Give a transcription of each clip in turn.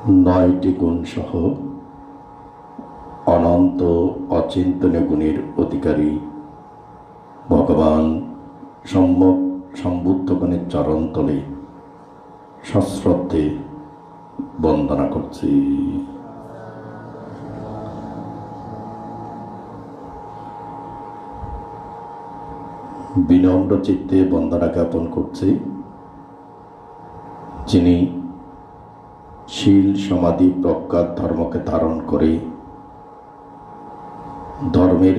নয়টি গুণসহ অনন্ত অচিন্তনীয় গুণের অধিকারী ভগবান সম্যক সম্বুদ্ধগণের চরণতলে সশ্রদ্ধে বন্দনা করছি। বিনম্র চিত্তে বন্দনা জ্ঞাপন করছি যিনি শীল সমাধি প্রজ্ঞাত ধর্মকে ধারণ করে ধর্মের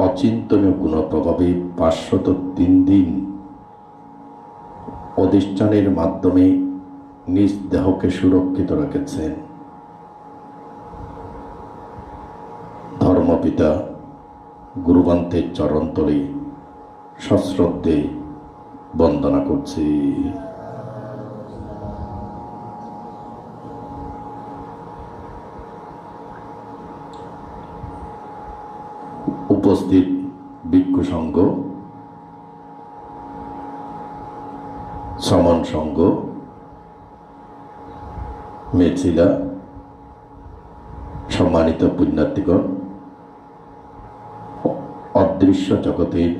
অচিন্তনীয় গুণপ্রভাবে 503 দিন অধিষ্ঠানের মাধ্যমে নিজ দেহকে সুরক্ষিত রেখেছেন। ধর্মপিতা গুরুবান্তের চরণতলে সশ্রদ্ধে বন্দনা করছি। উপস্থিত ভিক্ষু সংঘ, সমন সংঘ, মেছিলা, সম্মানিত পুণ্যার্থীগণ, অদৃশ্য জগতের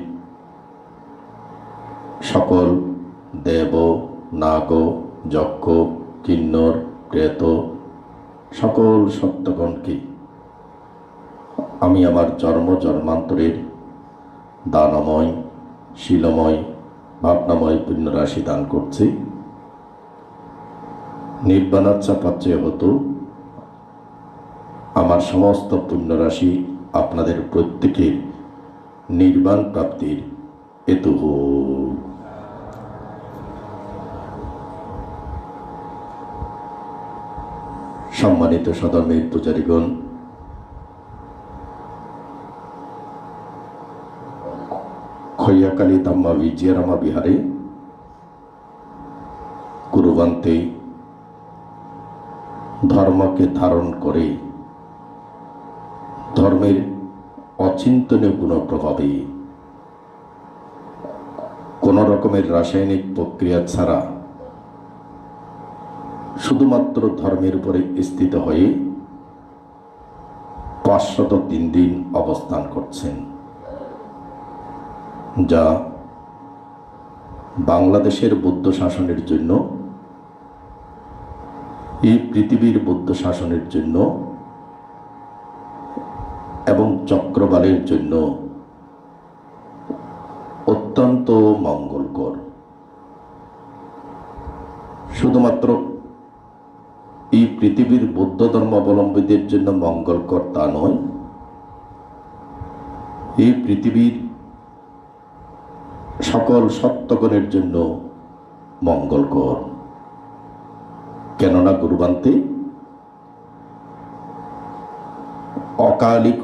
সকল দেব, নাগ, যক্ষ, কিন্নর, প্রেত সকল সত্যগণকে আমি আমার জন্ম জন্মান্তরের দানময়, শীলময়, ভাবনাময় পুণ্যরাশি দান করছি। নির্বাণাচ্ছা পাচ্ছেয় হতো আমার সমস্ত পুণ্যরাশি আপনাদের প্রত্যেকের নির্বাণ প্রাপ্তির হেতু হোক। সম্মানিত সধর্মের পূজারীগণ, খৈয়াকালী তাম্মা বিজয়ারামা বিহারে গুরুবান্তে ধর্মকে ধারণ করে ধর্মের অচিন্তনীয় গুণপ্রভাবে কোন রকমের রাসায়নিক প্রক্রিয়া ছাড়া শুধুমাত্র ধর্মের উপরে স্থিত হয়ে 503 দিন অবস্থান করছেন, যা বাংলাদেশের বৌদ্ধ শাসনের জন্য, এই পৃথিবীর বৌদ্ধ শাসনের জন্য এবং চক্রবালের জন্য অত্যন্ত মঙ্গলকর। শুধুমাত্র এই পৃথিবীর বৌদ্ধ ধর্মাবলম্বীদের জন্য মঙ্গলকর তা নয়, এই পৃথিবীর সকল সত্যগণের জন্য মঙ্গলকর। কেননা গুরুবান্তে অকালিক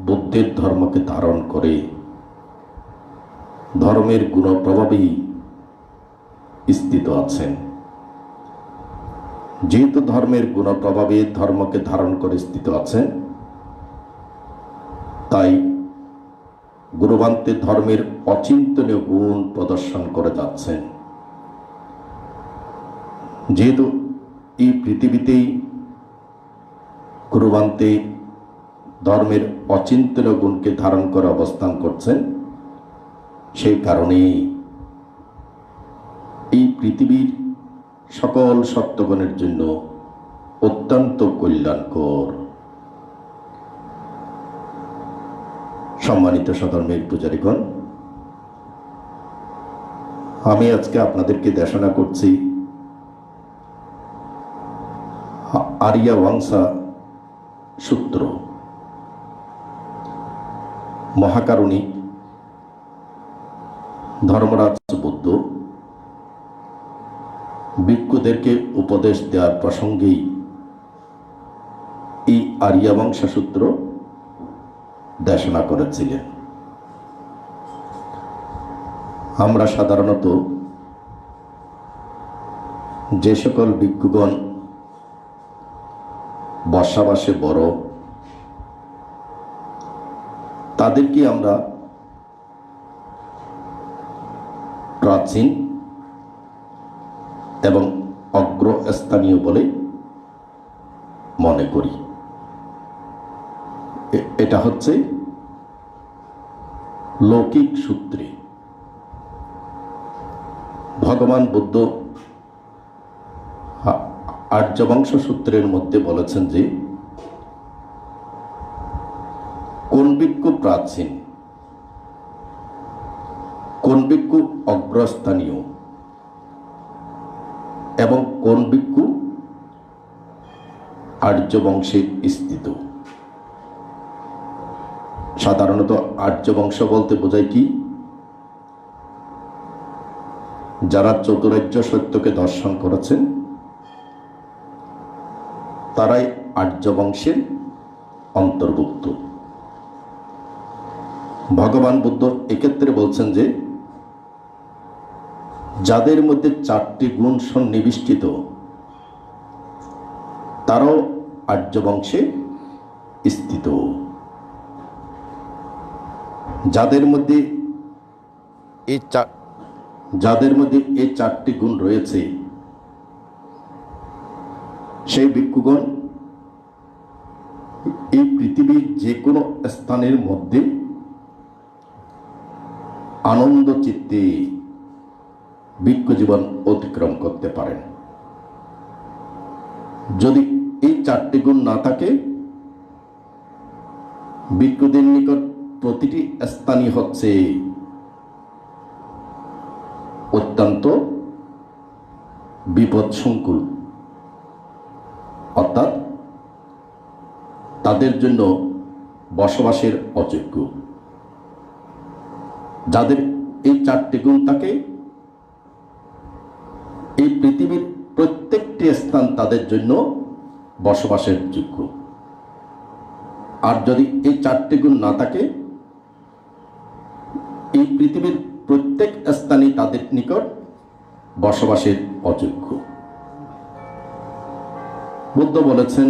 বুদ্ধের ধর্মকে ধারণ করে ধর্মের গুণপ্রভাবেই স্থিত আছেন। যেহেতু ধর্মের গুণপ্রভাবে ধর্মকে ধারণ করে স্থিত আছেন, তাই গুরুবান্তে ধর্মের অচিন্তনীয় গুণ প্রদর্শন করে যাচ্ছেন। যেহেতু এই পৃথিবীতেই গুরুবান্তে ধর্মের অচিন্তনীয় গুণকে ধারণ করে অবস্থান করছেন, সেই কারণে এই পৃথিবীর সকল সত্যগণের জন্য অত্যন্ত কল্যাণকর। সম্মানিত সধর্মের পূজারীগণ, আমি আজকে আপনাদেরকে দেশনা করছি আর্যাবংশা সূত্র। মহাকারণিক ধর্মরাজ বুদ্ধ ভিক্ষুদেরকে উপদেশ দেওয়ার প্রসঙ্গেই এই আর্যাবংশা সূত্র দেশনা করেছিলেন। আমরা সাধারণত যে সকল ভিক্ষুগণ বর্ষাবাসে বড়, তাদেরকে আমরা প্রাচীন এবং অগ্রস্থানীয় বলে মনে করি। এটা হচ্ছে লৌকিক সূত্রে। ভগবান বুদ্ধ আর্যবংশ সূত্রের মধ্যে বলেছেন যে কোন ভিক্ষু প্রাচীন, কোন ভিক্ষু অগ্রস্থানীয় এবং কোন ভিক্ষু আর্য বংশে স্থিত। সাধারণত আর্য বংশ বলতে বোঝায় কি? যারা চতুরার্য সত্যকে দর্শন করেছেন তারাই আর্য বংশের অন্তর্ভুক্ত। ভগবান বুদ্ধ এক্ষেত্রে বলছেন যে যাদের মধ্যে 4টি গুণ সন্নিবিষ্টিত তারাও আর্য বংশে স্থিত। যাদের মধ্যে এই 4টি গুণ রয়েছে সেই ভিক্ষুগণ এই পৃথিবীর যে কোনো স্থানের মধ্যে আনন্দ চিত্তে ভিক্ষু জীবন অতিক্রম করতে পারেন। যদি এই 4টি গুণ না থাকে, ভিক্ষুদের নিকট প্রতিটি স্থানই হচ্ছে অত্যন্ত বিপদসংকুল, অর্থাৎ তাদের জন্য বসবাসের অযোগ্য। যাদের এই 4টি গুণ থাকে, এই পৃথিবীর প্রত্যেকটি স্থান তাদের জন্য বসবাসের যোগ্য। আর যদি এই 4টি গুণ না থাকে, এই পৃথিবীর প্রত্যেক স্থানই তাদের নিকট বসবাসের অযোগ্য। বুদ্ধ বলেছেন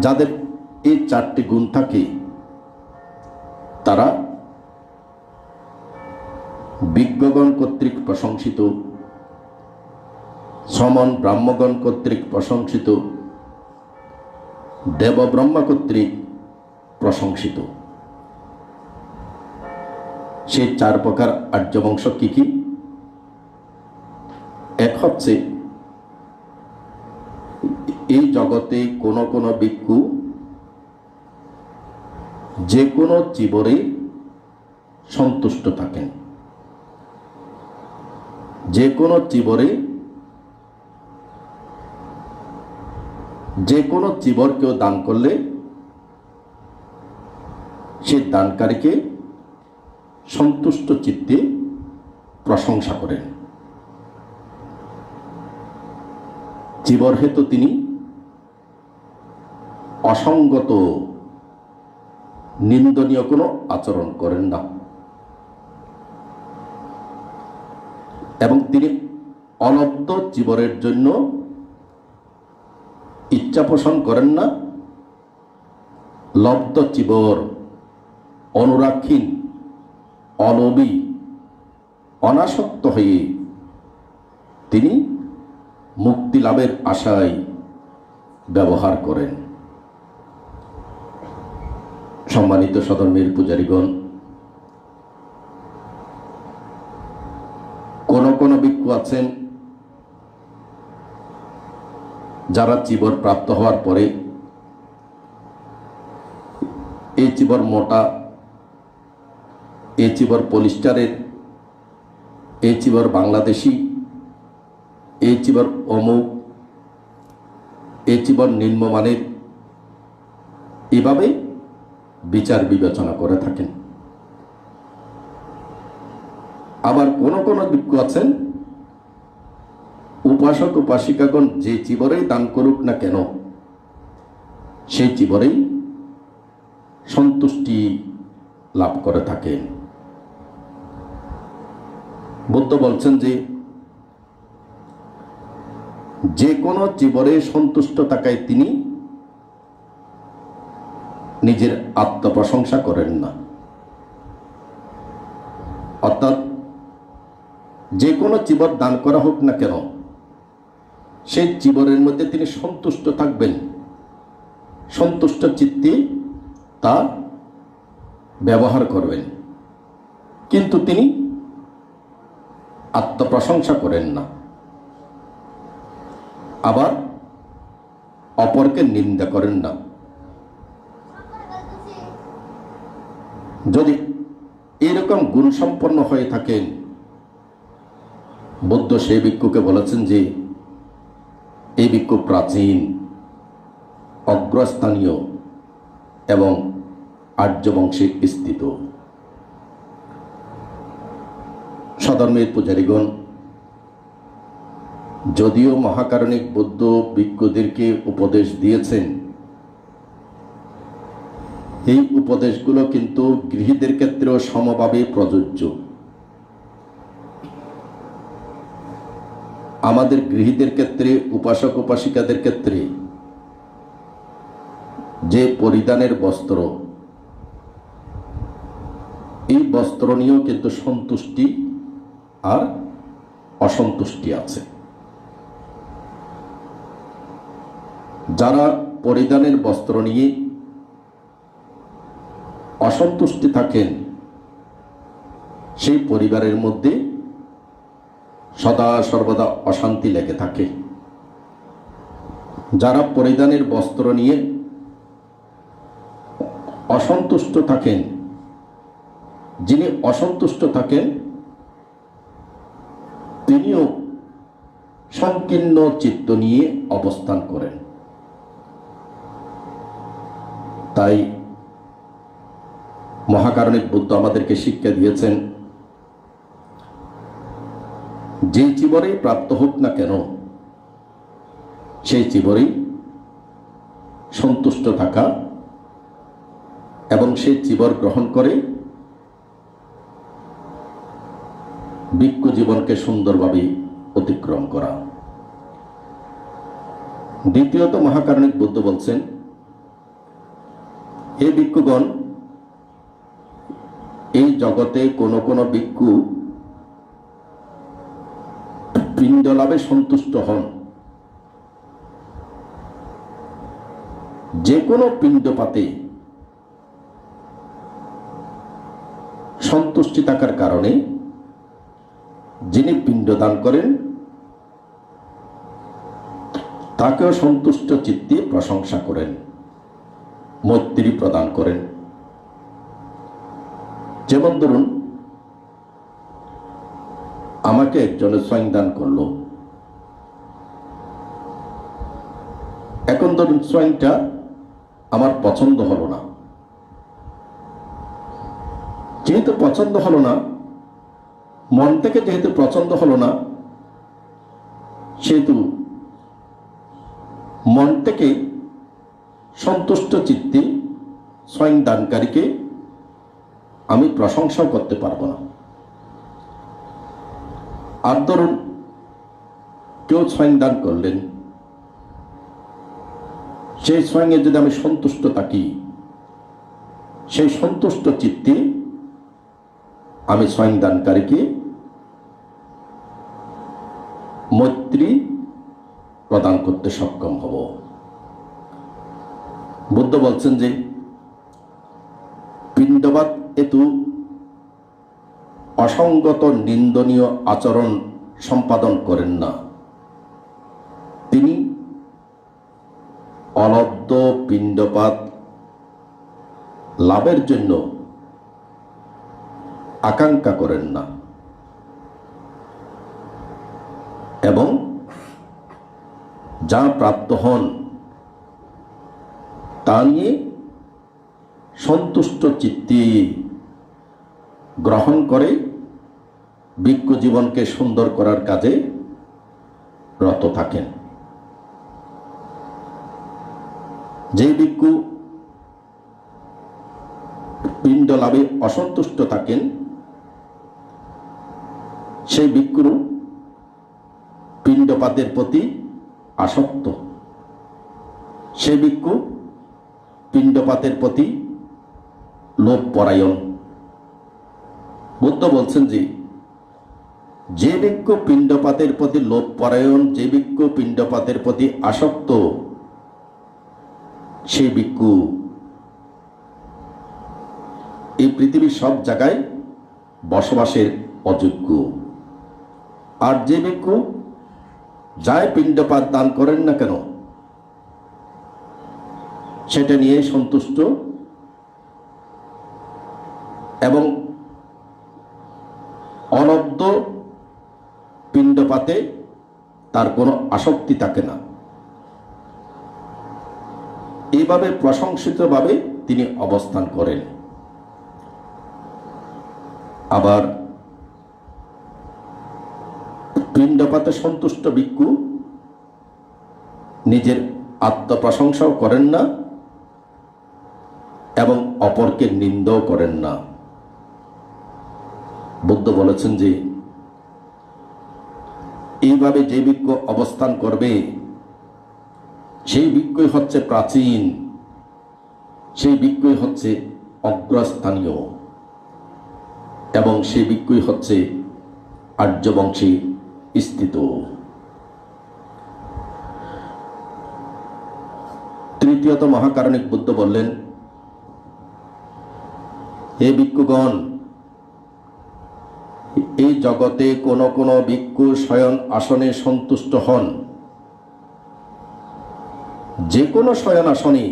যাদের এই 4টি গুণ থাকে তারা বিজ্ঞগণ কর্তৃক প্রশংসিত, শ্রমণ ব্রাহ্মগণ কর্তৃক প্রশংসিত, দেব ব্রহ্মা কর্তৃক প্রশংসিত। সেই 4 প্রকার আর্যবংশ কি কি? এক হচ্ছে এই জগতে কোনো কোনো ভিক্ষু যে কোনো জীবরে সন্তুষ্ট থাকেন। যে কোনো জীবরে, যে কোনো জীবরকেও দান করলে সে দানকারীকে সন্তুষ্ট চিত্তে প্রশংসা করেন। জীবর হেতু তিনি অসঙ্গত নিন্দনীয় কোনো আচরণ করেন না এবং তিনি অলব্ধ জীবরের জন্য ইচ্ছা পোষণ করেন না। লব্ধ জীবর অনুরাগহীন, অলোভী, অনাসক্ত হয়ে তিনি মুক্তি লাভের আশায় ব্যবহার করেন। সম্মানিত সধর্মের পূজারীগণ, কোন ভিক্ষু আছেন যারা চিবর প্রাপ্ত হওয়ার পরে এই চিবর মোটা, এই চিবর পলিস্টারের, এই চিবর বাংলাদেশি, এই চিবর অমুক, এই চিবর নিম্নমানের, এভাবে বিচার বিবেচনা করে থাকেন। আবার কোন ভিক্ষু আছেন উপাসক উপাসিকাগণ যে চিবরেই দান করুক না কেন সেই চিবরেই সন্তুষ্টি লাভ করে থাকেন। বুদ্ধ বলছেন যে কোনো চিবরে সন্তুষ্ট থাকায় তিনি নিজের আত্মপ্রশংসা করেন না। অর্থাৎ যে কোনো চিবর দান করা হোক না কেন সেই জীবনের মধ্যে তিনি সন্তুষ্ট থাকবেন, সন্তুষ্ট চিত্তে তা ব্যবহার করবেন, কিন্তু তিনি আত্মপ্রশংসা করেন না, আবার অপরকে নিন্দা করেন না। যদি এরকম গুণসম্পন্ন হয়ে থাকেন, বুদ্ধ সেই ভিক্ষুকে বলেছেন যে এই ভিক্ষু প্রাচীন, অগ্রস্থানীয় এবং আর্য বংশে স্থিত। সধর্মের পূজারীগণ, যদিও মহাকারণিক বুদ্ধ ভিক্ষুদেরকে উপদেশ দিয়েছেন, এই উপদেশগুলো কিন্তু গৃহীদের ক্ষেত্রেও সমভাবে প্রযোজ্য। আমাদের গৃহীদের ক্ষেত্রে, উপাসক উপাসিকাদের ক্ষেত্রে যে পরিধানের বস্ত্র, এই বস্ত্র নিয়েও কিন্তু সন্তুষ্টি আর অসন্তুষ্টি আছে। যারা পরিধানের বস্ত্র নিয়ে অসন্তুষ্টি থাকেন, সেই পরিবারের মধ্যে সদা সর্বদা অশান্তি লেগে থাকে। যারা পরিধানের বস্ত্র নিয়ে অসন্তুষ্ট থাকেন, যিনি অসন্তুষ্ট থাকেন তিনিও সংকীর্ণ চিত্ত নিয়ে অবস্থান করেন। তাই মহাকারণিক বুদ্ধ আমাদেরকে শিক্ষা দিয়েছেন, যে জীবনে প্রাপ্ত হোক না কেন, সেই জীবনে সন্তুষ্ট থাকা এবং সেই জীবন গ্রহণ করে ভিক্ষু জীবনকে সুন্দরভাবে অতিক্রম করা। দ্বিতীয়ত মহাকারণিক বুদ্ধ বলছেন, হে ভিক্ষুগণ, এই জগতে কোন কোন ভিক্ষু পিণ্ড লাভে সন্তুষ্ট হন। যে কোনো পিণ্ডপাতে সন্তুষ্টি থাকার কারণে যিনি পিণ্ডদান করেন তাকেও সন্তুষ্ট চিত্তে প্রশংসা করেন, মৈত্রী প্রদান করেন। যেমন ধরুন, আমাকে একজনে সোয়াইন দান করলো, এখন ধরুন সোয়াইনটা আমার পছন্দ হলো না। যেহেতু পছন্দ হলো না, মন থেকে যেহেতু পছন্দ হলো না, সেহেতু মন থেকে সন্তুষ্ট চিত্তে সোয়াইন দানকারীকে আমি প্রশংসাও করতে পারবো না। আর ধরুন কেউ সোয়াইন দান করলেন, সেই সোয়াইনে যদি আমি সন্তুষ্ট থাকি, সেই সন্তুষ্ট চিত্তে আমি সোয়াইন দানকারীকে মৈত্রী প্রদান করতে সক্ষম হব। বুদ্ধ বলছেন যে পিণ্ডবাদ হেতু অসঙ্গত নিন্দনীয় আচরণ সম্পাদন করেন না। তিনি অলব্ধ পিণ্ডপাত লাভের জন্য আকাঙ্ক্ষা করেন না এবং যা প্রাপ্ত হন তা নিয়ে সন্তুষ্ট চিত্তে গ্রহণ করে ভিক্ষু জীবনকে সুন্দর করার কাজে রত থাকেন। যে ভিক্ষু পিণ্ড লাভে অসন্তুষ্ট থাকেন, সেই ভিক্ষুর পিণ্ডপাতের প্রতি আসক্ত, সে ভিক্ষু পিণ্ডপাতের প্রতি লোভ পরায়ণ। বুদ্ধ বলছেন যে যে ভিক্ষু পিণ্ডপাতের প্রতি লোভ পরায়ণ, যে ভিক্ষু পিণ্ডপাতের প্রতি আসক্ত, সেই ভিক্ষু এই পৃথিবীর সব জায়গায় বসবাসের অযোগ্য। আর যে ভিক্ষু যাই পিণ্ডপাত দান করেন না কেন সেটা নিয়ে সন্তুষ্ট এবং অনব্দ পিণ্ডপাতে তার কোনো আসক্তি থাকে না, এইভাবে প্রশংসিতভাবে তিনি অবস্থান করেন। আবার পিণ্ডপাতে সন্তুষ্ট ভিক্ষু নিজের আত্মপ্রশংসাও করেন না এবং অপরকে নিন্দাও করেন না। বুদ্ধ বলেছেন যে এইভাবে যে ভিক্ষু অবস্থান করবে সেই ভিক্ষুই হচ্ছে প্রাচীন, সেই ভিক্ষুই হচ্ছে অগ্রস্থানীয় এবং সেই ভিক্ষুই হচ্ছে আর্যবংশী স্থিত। তৃতীয়ত মহাকারণিক বুদ্ধ বললেন, হে ভিক্ষুগণ, এই জগতে কোন কোন ভিক্ষু শয়ন আসনে সন্তুষ্ট হন। যে কোনো শয়ন আসনে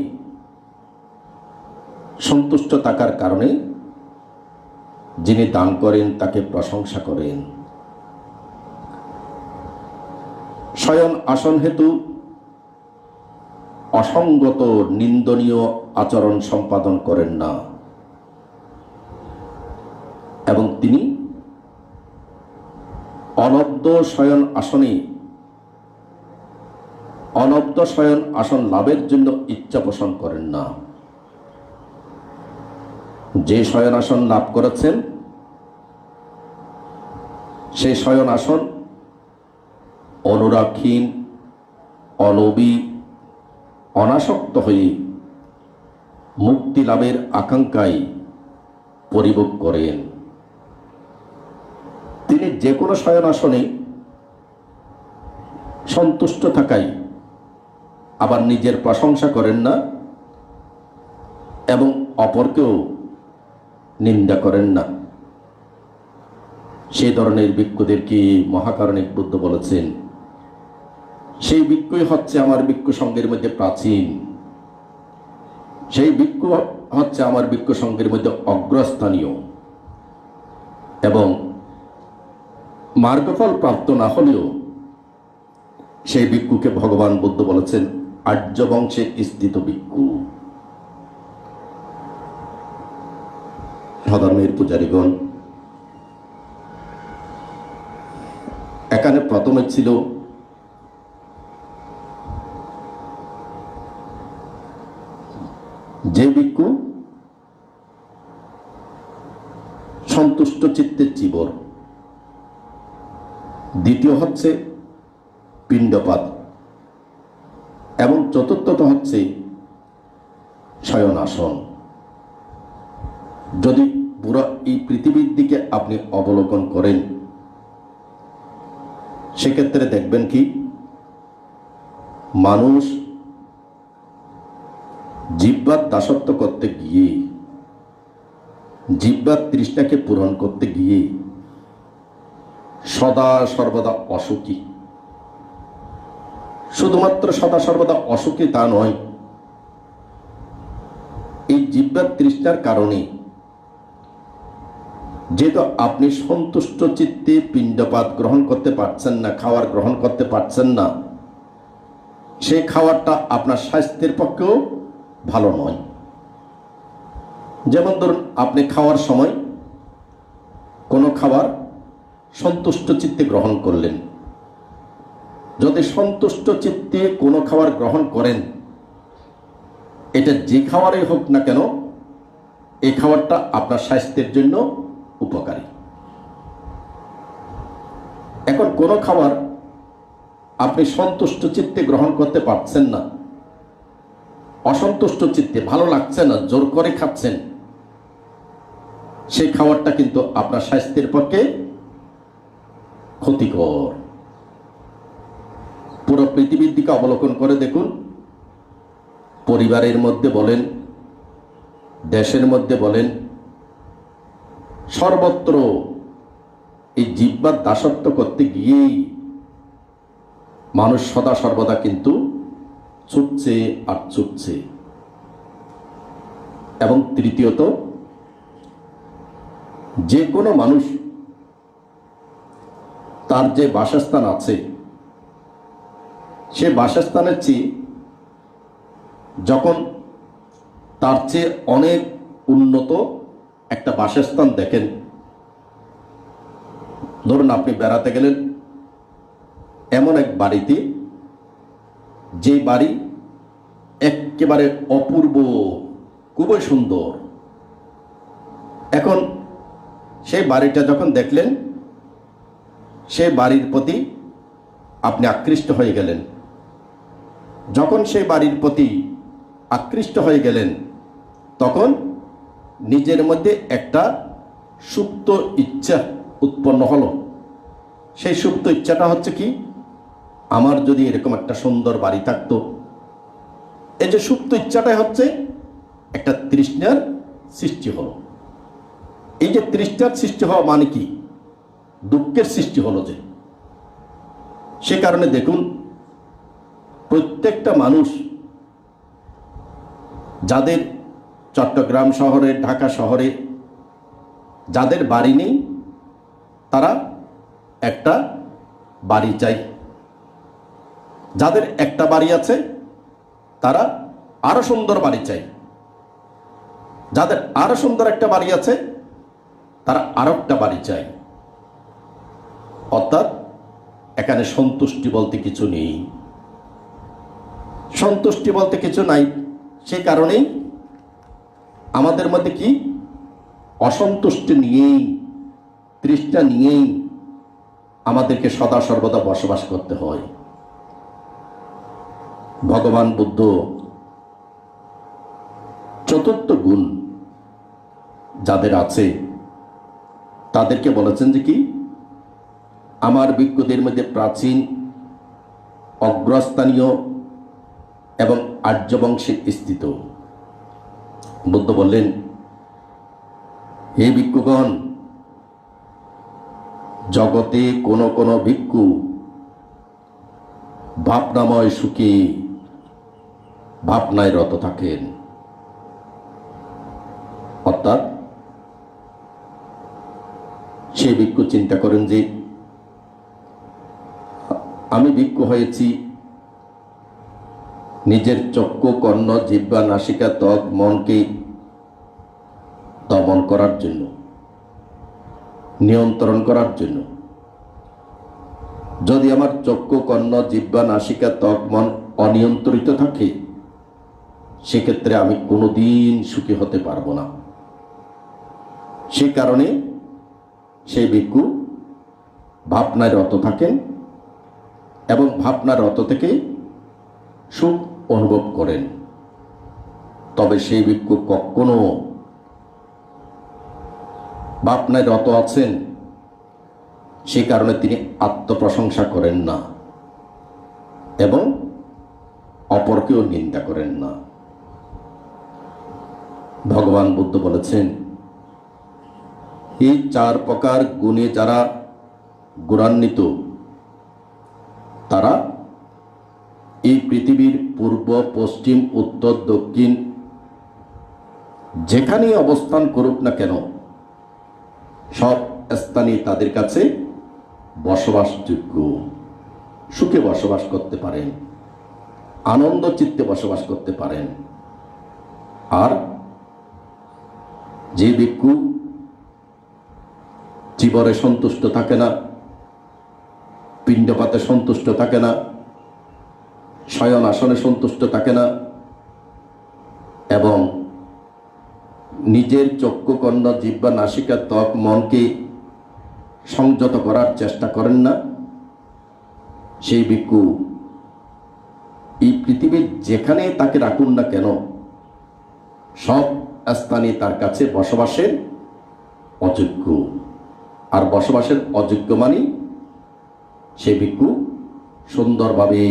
সন্তুষ্ট থাকার কারণে যিনি দান করেন তাকে প্রশংসা করেন। শয়ন আসন হেতু অসঙ্গত নিন্দনীয় আচরণ সম্পাদন করেন না এবং তিনি অনব্দ শয়ন আসন লাভের জন্য ইচ্ছা পোষণ করেন না। যে শয়ন আসন লাভ করেছেন সেই শয়ন আসন অনুরাগহীন, অলোভী, অনাসক্ত হয়ে মুক্তি লাভের আকাঙ্ক্ষায় পরিভোগ করেন। তিনি যে কোনো শয়ন আসনে সন্তুষ্ট থাকায় আবার নিজের প্রশংসা করেন না এবং অপরকেও নিন্দা করেন না। সেই ধরনের ভিক্ষুদেরকে মহাকারণিক বুদ্ধ বলেছেন, সেই ভিক্ষুই হচ্ছে আমার ভিক্ষু সঙ্গের মধ্যে প্রাচীন, সেই ভিক্ষু হচ্ছে আমার ভিক্ষু সঙ্গের মধ্যে অগ্রস্থানীয় এবং মার্গফল প্রাপ্ত না হলেও সেই ভিক্ষুকে ভগবান বুদ্ধ বলেছেন আর্য বংশে স্থিত ভিক্ষু। ধর্মের পূজারীগণ, এখানে প্রথমে ছিল যে ভিক্ষু সন্তুষ্ট চিত্তের জীবর, দ্বিতীয় হচ্ছে পিণ্ডপাত এবং চতুর্থত হচ্ছে শয়নাসন। যদি পুরো এই পৃথিবীর দিকে আপনি অবলোকন করেন সেক্ষেত্রে দেখবেন কি মানুষ জিহ্বার দাসত্ব করতে গিয়ে, জিহ্বার তৃষ্ণাকে পূরণ করতে গিয়ে সদা সর্বদা অসুখী। শুধুমাত্র সদা সর্বদা অসুখী তা নয়, এই জিহ্বার তৃষ্ণার কারণে যেহেতু আপনি সন্তুষ্ট চিত্তে পিণ্ডপাত গ্রহণ করতে পারছেন না, খাবার গ্রহণ করতে পারছেন না, সেই খাবারটা আপনার স্বাস্থ্যের পক্ষেও ভালো নয়। যেমন ধরুন, আপনি খাওয়ার সময় কোনো খাবার সন্তুষ্ট চিত্তে গ্রহণ করলেন। যদি সন্তুষ্ট চিত্তে কোনো খাবার গ্রহণ করেন, এটা যে খাবারই হোক না কেন, এই খাবারটা আপনার স্বাস্থ্যের জন্য উপকারী। এখন কোনো খাবার আপনি সন্তুষ্ট চিত্তে গ্রহণ করতে পারছেন না, অসন্তুষ্ট চিত্তে, ভালো লাগছে না, জোর করে খাচ্ছেন, সেই খাবারটা কিন্তু আপনার স্বাস্থ্যের পক্ষে ক্ষতিকর। পুরো পৃথিবীর দিকে অবলোকন করে দেখুন, পরিবারের মধ্যে বলেন, দেশের মধ্যে বলেন, সর্বত্র এই জিহ্বার দাসত্ব করতে গিয়েই মানুষ সদা সর্বদা কিন্তু ছুটছে আর ছুটছে। এবং তৃতীয়ত, যে কোনো মানুষ তার যে বাসস্থান আছে, সে বাসস্থানের চেয়ে যখন তার চেয়ে অনেক উন্নত একটা বাসস্থান দেখেন, ধরুন আপনি বেড়াতে গেলেন এমন এক বাড়িতে, যে বাড়ি একেবারে অপূর্ব, খুবই সুন্দর। এখন সেই বাড়িটা যখন দেখলেন, সেই বাড়ির প্রতি আপনি আকৃষ্ট হয়ে গেলেন। যখন সেই বাড়ির প্রতি আকৃষ্ট হয়ে গেলেন, তখন নিজের মধ্যে একটা সুপ্ত ইচ্ছা উৎপন্ন হলো। সেই সুপ্ত ইচ্ছাটা হচ্ছে কি, আমার যদি এরকম একটা সুন্দর বাড়ি থাকতো। এই যে সুপ্ত ইচ্ছাটাই হচ্ছে একটা তৃষ্ণার সৃষ্টি হলো। এই যে তৃষ্ণার সৃষ্টি হওয়া মানে কি, দুঃখের সৃষ্টি হলো। যে সে কারণে দেখুন, প্রত্যেকটা মানুষ যাদের চট্টগ্রাম শহরে, ঢাকা শহরে যাদের বাড়ি নেই, তারা একটা বাড়ি চাই। যাদের একটা বাড়ি আছে, তারা আরো সুন্দর বাড়ি চাই। যাদের আরো সুন্দর একটা বাড়ি আছে, তারা আরো একটা বাড়ি চাই। অর্থাৎ এখানে সন্তুষ্টি বলতে কিছু নেই, সন্তুষ্টি বলতে কিছু নাই। সে কারণেই আমাদের মধ্যে কি, অসন্তুষ্টি নিয়েই, তৃষ্ণা নিয়েই আমাদেরকে সদা সর্বদা বসবাস করতে হয়। ভগবান বুদ্ধ চতুর্থ গুণ যাদের আছে তাদেরকে বলেছেন যে কি, আমার ভিক্ষুদের মধ্যে প্রাচীন, অগ্রস্থানীয় এবং আর্যবংশে স্থিত। বুদ্ধ বললেন, হে ভিক্ষুগণ, জগতে কোন কোন ভিক্ষু ভাবনাময় সুখে ভাবনায় রত থাকেন। অর্থাৎ সে ভিক্ষু চিন্তা করেন যে আমি ভিক্ষু হয়েছি নিজের চক্ষু, কর্ণ, জিহ্বা, নাসিকা, ত্বক, মনকে দমন করার জন্য, নিয়ন্ত্রণ করার জন্য। যদি আমার চক্ষু, কর্ণ, জিহ্বা, নাসিকা, ত্বক, মন অনিয়ন্ত্রিত থাকে, সেক্ষেত্রে আমি কোনোদিন সুখী হতে পারবো না। সে কারণে সেই ভিক্ষু ভাবনায় রত থাকেন এবং ভাবনার রত থেকে সুখ অনুভব করেন। তবে সেই ভিক্ষু কখনো ভাবনায় রত আছেন, সে কারণে তিনি আত্মপ্রশংসা করেন না এবং অপরকেও নিন্দা করেন না। ভগবান বুদ্ধ বলেছেন, এই 4 প্রকার গুণে যারা গুণান্বিত, তারা এই পৃথিবীর পূর্ব, পশ্চিম, উত্তর, দক্ষিণ যেখানেই অবস্থান করুক না কেন, সব স্থানে তাদের কাছে বসবাসযোগ্য, সুখে বসবাস করতে পারেন, আনন্দ চিত্তে বসবাস করতে পারেন। আর যে ভিক্ষু জীবনে সন্তুষ্ট থাকে না, পিণ্ডপাতে সন্তুষ্ট থাকে না, শয়ন আসনে সন্তুষ্ট থাকে না এবং নিজের চক্ষু, কর্ণ, জিহ্বা, নাসিকা, ত্বক, মনকে সংযত করার চেষ্টা করেন না, সেই ভিক্ষু এই পৃথিবীর যেখানে তাকে রাখুন না কেন, সব স্থানে তার কাছে বসবাসের অযোগ্য। আর বসবাসের অযোগ্য মানে সে ভিক্ষু সুন্দরভাবে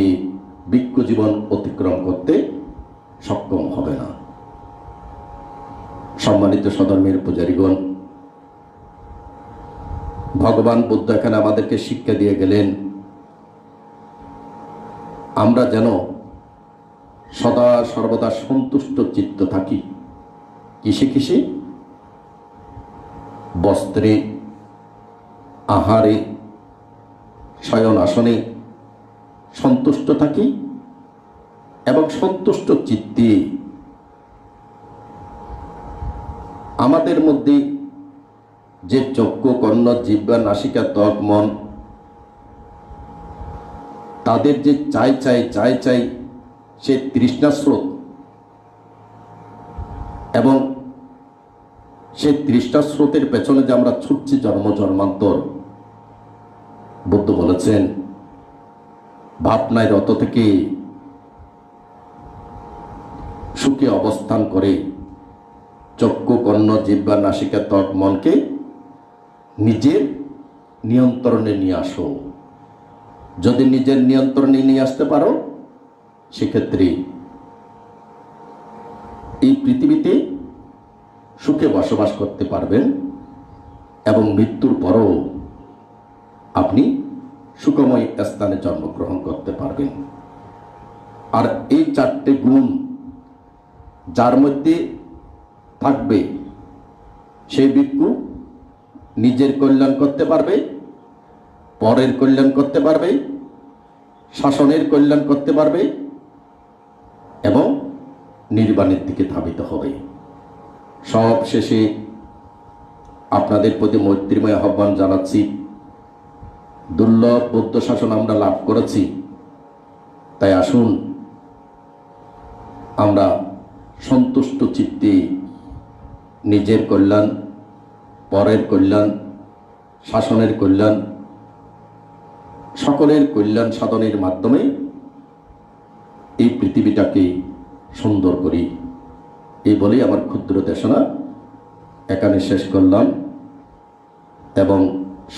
ভিক্ষু জীবন অতিক্রম করতে সক্ষম হবে না। সম্মানিত সধর্মের পূজারীগণ, ভগবান বুদ্ধ এখানে আমাদেরকে শিক্ষা দিয়ে গেলেন আমরা যেন সদা সর্বদা সন্তুষ্ট চিত্ত থাকি। কিসে কিসে? বস্ত্রে, আহারে, শয়ন আসনে সন্তুষ্ট থাকি এবং সন্তুষ্ট চিত্তে আমাদের মধ্যে যে চক্ষু, কর্ণ, জিহ্বা, নাসিকা, ত্বক, মন তাদের যে চাই সে তৃষ্ণা স্রোত এবং সে তৃষ্ণা স্রোতের পেছনে যে আমরা ছুটছি জন্ম জন্মান্তর, বুদ্ধ বলেছেন ভাবনায় রত থেকে সুখে অবস্থান করে চক্ষু, কর্ণ, জিহ্বা, নাসিকা, ত্বক, মনকে নিজের নিয়ন্ত্রণে নিয়ে আসো। যদি নিজের নিয়ন্ত্রণে নিয়ে আসতে পারো, সেক্ষেত্রে এই পৃথিবীতে সুখে বসবাস করতে পারবেন এবং মৃত্যুর পরও আপনি সুখময় স্থানে জন্মগ্রহণ করতে পারবেন। আর এই চারটে গুণ যার মধ্যে থাকবে, সেই ভিক্ষু নিজের কল্যাণ করতে পারবে, পরের কল্যাণ করতে পারবে, শাসনের কল্যাণ করতে পারবে এবং নির্বাণের দিকে ধাবিত হবে। সব শেষে আপনাদের প্রতি মৈত্রীময় আহ্বান জানাচ্ছি। দুর্লভ বৌদ্ধ শাসন আমরা লাভ করেছি, তাই আসুন আমরা সন্তুষ্ট চিত্তে নিজের কল্যাণ, পরের কল্যাণ, শাসনের কল্যাণ, সকলের কল্যাণ সাধনের মাধ্যমে এই পৃথিবীটাকে সুন্দর করি। এই বলেই আমার ক্ষুদ্র দেশনা এখানে শেষ করলাম এবং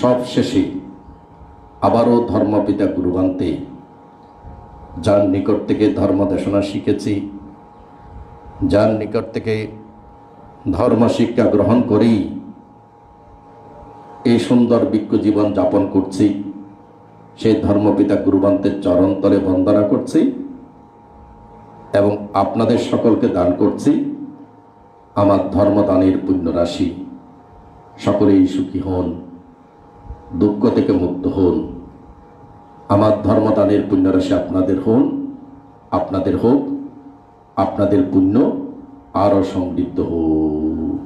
সব শেষে আবারও ধর্মপিতা গুরুবান্তে, যার নিকট থেকে ধর্ম দেশনা শিখেছি, যার নিকট থেকে ধর্ম শিক্ষা গ্রহণ করেই এই সুন্দর ভিক্ষু জীবন যাপন করছি, সেই ধর্মপিতা গুরুবান্তের চরণতলে বন্দনা করছি এবং আপনাদের সকলকে দান করছি আমার ধর্মদানের পুণ্যরাশি। সকলেই সুখী হন, দুঃখ থেকে মুক্ত হন। আমার ধর্মদানের পুণ্যরাশি আপনাদের হন, আপনাদের হোক, আপনাদের পুণ্য আরও সমৃদ্ধ হোক।